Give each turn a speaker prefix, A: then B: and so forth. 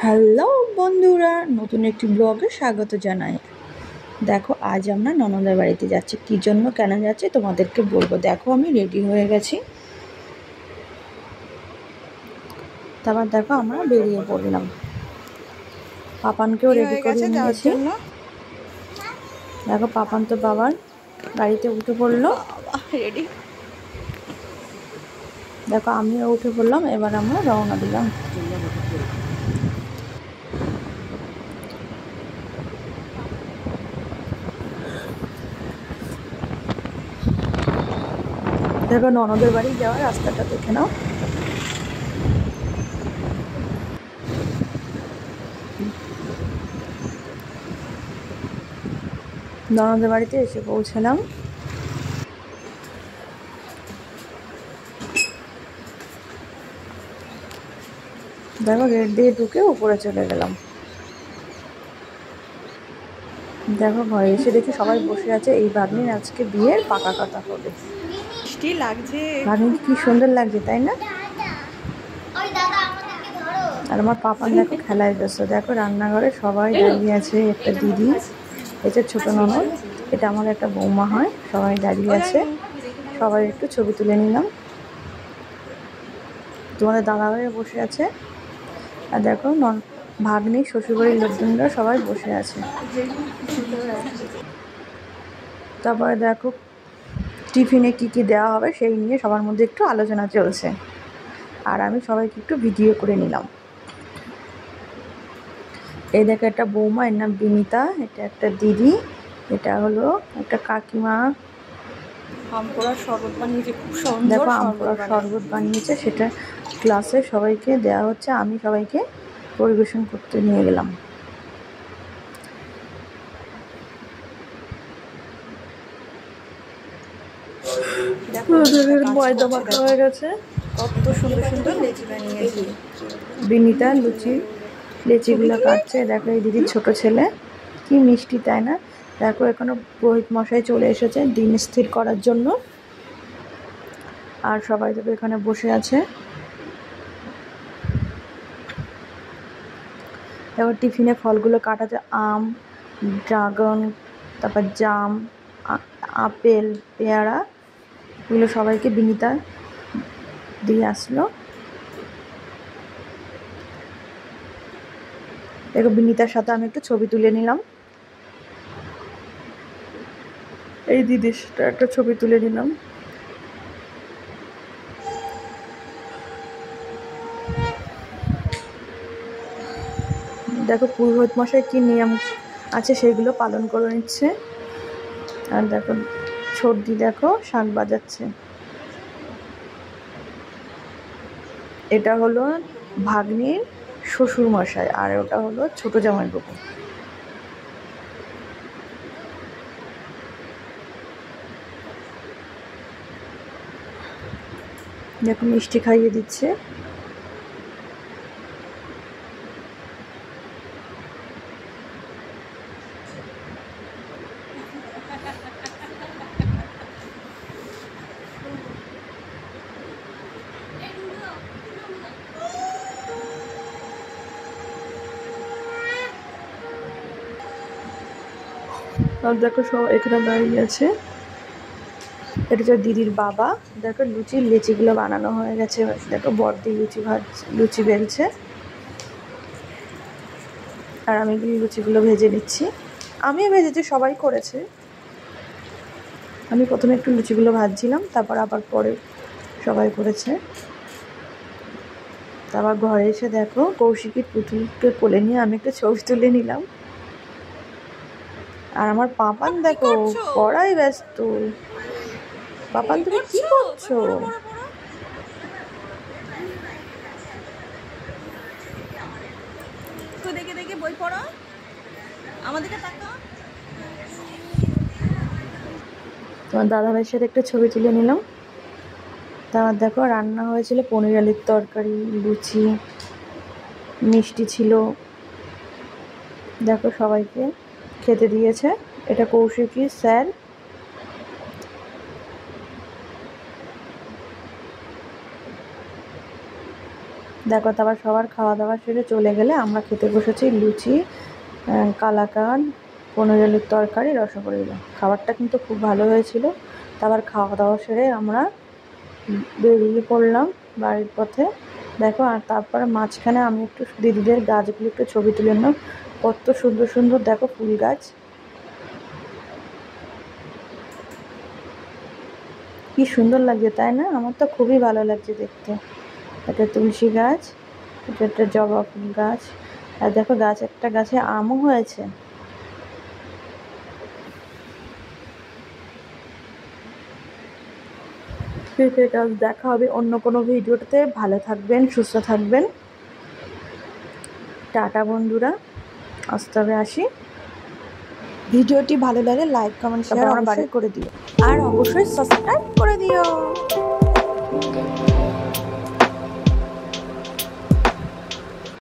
A: Hello বন্ধুরা, নতুন একটি ব্লগে স্বাগত জানাই। দেখো, আজ আমরা ননদের বাড়িতে যাচ্ছি। কী জন্য কেন যাচ্ছি তোমাদেরকে বলবো। দেখো, আমি রেডি হয়ে গেছি। তারপর দেখো আমরা বেরিয়ে পড়লাম। পাপানকেও রেডি করিয়ে নিয়েছি। দেখো, পাপান তো বাবার গাড়িতে উঠে পড়লো। রেডি। দেখো, আমিও উঠে পড়লাম। এবার আমরা রওনা দিলাম। দেখো, ননদের বাড়ি যাওয়ার রাস্তাটা দেখে নাও। ননদের বাড়িতে এসে পৌঁছলাম। দেখো, গেট দিয়ে ঢুকে উপরে চলে গেলাম। দেখো, ঘরে এসে দেখি সবাই বসে আছে। এই ভাগ্নির আজকে বিয়ের পাকা কথা হবে।
B: মিষ্টি লাগছে,
A: ভাগ্নি কি সুন্দর লাগছে, তাই না? আর আমার পাপান দেখো খেলায় ব্যস্ত। দেখো, রান্নাঘরে সবাই দাঁড়িয়ে আছে। একটা দিদি, এটা ছোট ননদ, এটা আমার একটা বৌমা হয়। সবাই দাঁড়িয়ে আছে। সবাই একটু ছবি তুলে নিলাম। তোমাদের দাদাভাইও বসে আছে। আর দেখো, ভাগ্নি শ্বশুরবাড়ির লোকজনরা সবাই বসে আছে। তারপরে দেখো, টিফিনে কি কি দেওয়া হবে সেই নিয়ে সবার মধ্যে একটু আলোচনা চলছে। আর আমি সবাইকে একটু ভিডিও করে নিলাম। এই দেখো, একটা বৌমা, এর নাম বিনিতা। এটা একটা দিদি, এটা হলো একটা কাকিমা।
B: আমপোড়ার শরবত বানিয়েছে, খুব সুন্দর।
A: দেখো, আমপোড়ার শরবত বানিয়েছে, সেটা ক্লাসে সবাইকে দেওয়া হচ্ছে। আমি সবাইকে পরিবেশন করতে নিয়ে গেলাম। ময়দা মাখা হয়ে গেছে।
B: কত সুন্দর সুন্দর লেচি বানিয়েছি।
A: বিনিতা লেচিগুলো কাটছে। দেখো, এই দিদির ছোট ছেলে, কি মিষ্টি, তাই না? দেখো, এখনো পুরোহিত মশাই চলে এসেছে দিন স্থির করার জন্য। আর সবাই দেখো এখানে বসে আছে। এবার টিফিনে ফলগুলো কাটাচ্ছে। আম, ড্রাগন, তারপর জাম, আপেল, পেয়ারা, এগুলো সবাইকে বিনিতা দিয়ে আসলো। দেখো, বিনিতার সাথে আমি একটু ছবি তুলে নিলাম। এই দিদির সাথে একটা ছবি তুলে নিলাম। দেখো, পুরোহিত মশাই কি নিয়ম আছে সেগুলো পালন করে নিচ্ছে। আর দেখো, ছোটদি দেখো শাঁখ বাজাচ্ছে। এটা হলো ভাগ্নির শ্বশুর মশাই, আর ওটা হলো ছোট জামাইবাবু। দেখো, মিষ্টি খাইয়ে দিচ্ছে। আর দেখো, সব এখানে দাঁড়িয়ে আছে। এটা হচ্ছে দিদির বাবা। দেখো, লেচিগুলো বানানো হয়ে গেছে। দেখো, বড়দি লুচি বেলছে। আর আমি লুচিগুলো ভেজে নিচ্ছি। আমিও ভেজেছি, সবাই করেছে। আমি প্রথমে একটু লুচিগুলো ভাজছিলাম, তারপর আবার পরে সবাই করেছে। তারপর ঘরে এসে দেখো, কৌশিকীর পুতুলকে কোলে নিয়ে আমি একটু ছবি তুলে নিলাম। আর আমার পাপান দেখো পড়ায় ব্যস্ত। পাপান, তুমি কি করছো?
B: তো দেখে দেখে বই পড়ো, আমাদেরকে তাকাও।
A: তোমার দাদাভাইয়ের সাথে একটা ছবি তুলে নিলাম। তারপর দেখো, রান্না হয়েছিল পনির আলুর তরকারি, লুচি, মিষ্টি ছিল। দেখো, সবাইকে খেতে দিয়েছে। এটা কৌশিকী স্যার। দেখো তারপর সবার খাওয়া দাওয়া সেরে চলে গেলে আমরা খেতে বসেছি লুচি, কালাকাঁদ, পনিরের তরকারি, রসগোল্লা। খাবারটা কিন্তু খুব ভালো হয়েছিল। তারপর খাওয়া দাওয়া সেরে আমরা বেরিয়ে পড়লাম বাড়ির পথে। দেখো আর তারপরে মাঝখানে আমি একটু দিদিদের গাছগুলো একটু ছবি তুলে নিলাম। কত সুন্দর সুন্দর দেখো ফুল গাছ, কি সুন্দর লাগছে তাই না? আমার তো খুবই ভালো লাগছে দেখতে। এটা তুলসী গাছ, এটা একটা জবা ফুল গাছ, আর দেখো একটা গাছে আমও হয়েছে। দেখা হবে অন্য কোনো ভিডিওতে। ভালো থাকবেন, সুস্থ থাকবেন। টাটা বন্ধুরা, আজ তবে আসি। ভিডিওটি ভালো লাগে লাইক কমেন্ট শেয়ার আমরা বাড়ি করে দিও, আর অবশ্যই সাবস্ক্রাইব করে দিও।